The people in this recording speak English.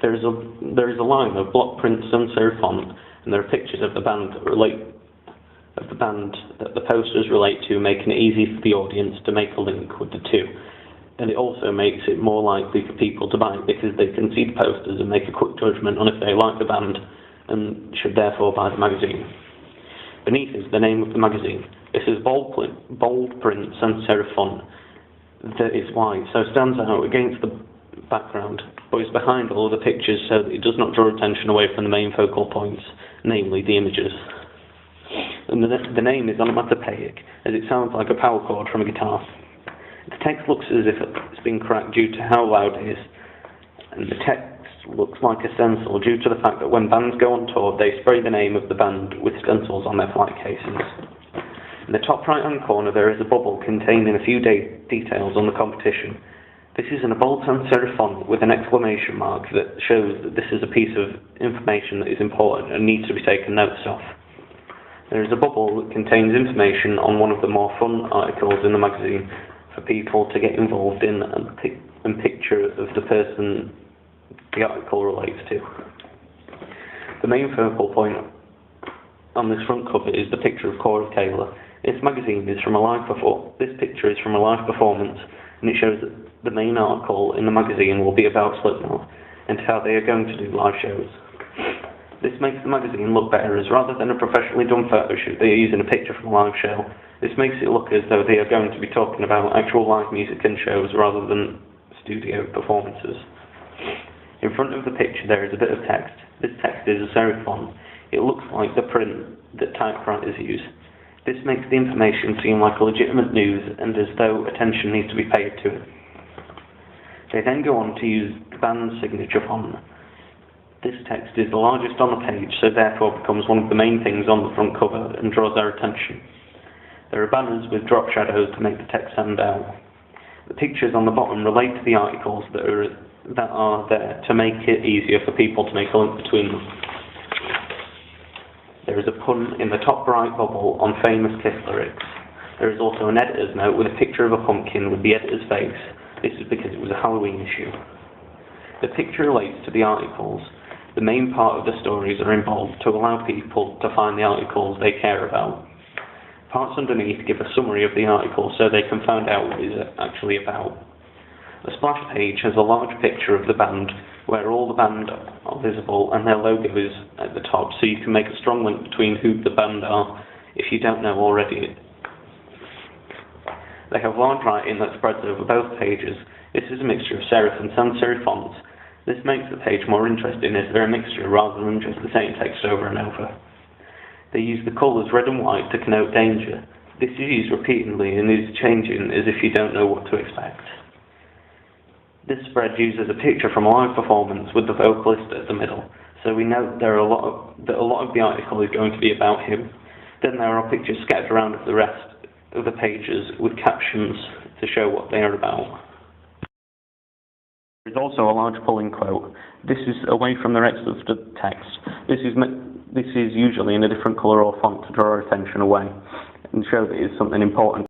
There is a line of block print sans serif font, and there are pictures of the band that the posters relate to, making it easy for the audience to make a link with the two. And it also makes it more likely for people to buy it because they can see the posters and make a quick judgment on if they like the band and should therefore buy the magazine. Beneath is the name of the magazine. This is bold print sans serif font that is white, so it stands out against the background, but is behind all of the pictures so that it does not draw attention away from the main focal points, namely the images. And the name is onomatopoeic, as it sounds like a power chord from a guitar. The text looks as if it's been cracked due to how loud it is, and the text looks like a stencil due to the fact that when bands go on tour, they spray the name of the band with stencils on their flight cases. In the top right-hand corner, there is a bubble containing a few details on the competition. This is in a bold sans serif font with an exclamation mark that shows that this is a piece of information that is important and needs to be taken notice of. There is a bubble that contains information on one of the more fun articles in the magazine for people to get involved in and picture of the person the article relates to. The main focal point on this front cover is the picture of Corey Taylor. This picture is from a live performance, and it shows that the main article in the magazine will be about Slipknot and how they are going to do live shows. This makes the magazine look better, as rather than a professionally done photo shoot, they are using a picture from a live show. This makes it look as though they are going to be talking about actual live music and shows rather than studio performances. In front of the picture there is a bit of text. This text is a serif font. It looks like the print that typewriters use. This makes the information seem like legitimate news and as though attention needs to be paid to it. They then go on to use the band's signature font. This text is the largest on the page, so therefore becomes one of the main things on the front cover and draws our attention. There are banners with drop shadows to make the text stand out. The pictures on the bottom relate to the articles that are there to make it easier for people to make a link between them. There is a pun in the top right bubble on famous Kiss lyrics. There is also an editor's note with a picture of a pumpkin with the editor's face. This is because it was a Halloween issue. The picture relates to the articles. The main part of the stories are involved to allow people to find the articles they care about. Parts underneath give a summary of the article so they can find out what it is actually about. The splash page has a large picture of the band where all the band are visible and their logo is at the top, so you can make a strong link between who the band are if you don't know already. They have large writing that spreads over both pages. This is a mixture of serif and sans serif fonts. This makes the page more interesting as they're a mixture rather than just the same text over and over. They use the colours red and white to connote danger. This is used repeatedly and is changing as if you don't know what to expect. This spread uses a picture from a live performance with the vocalist at the middle, so we know that a lot of the article is going to be about him. Then there are pictures scattered around of the rest of the pages with captions to show what they are about. There is also a large pulling quote. This is away from the rest of the text. This is usually in a different colour or font to draw our attention away and show that it is something important.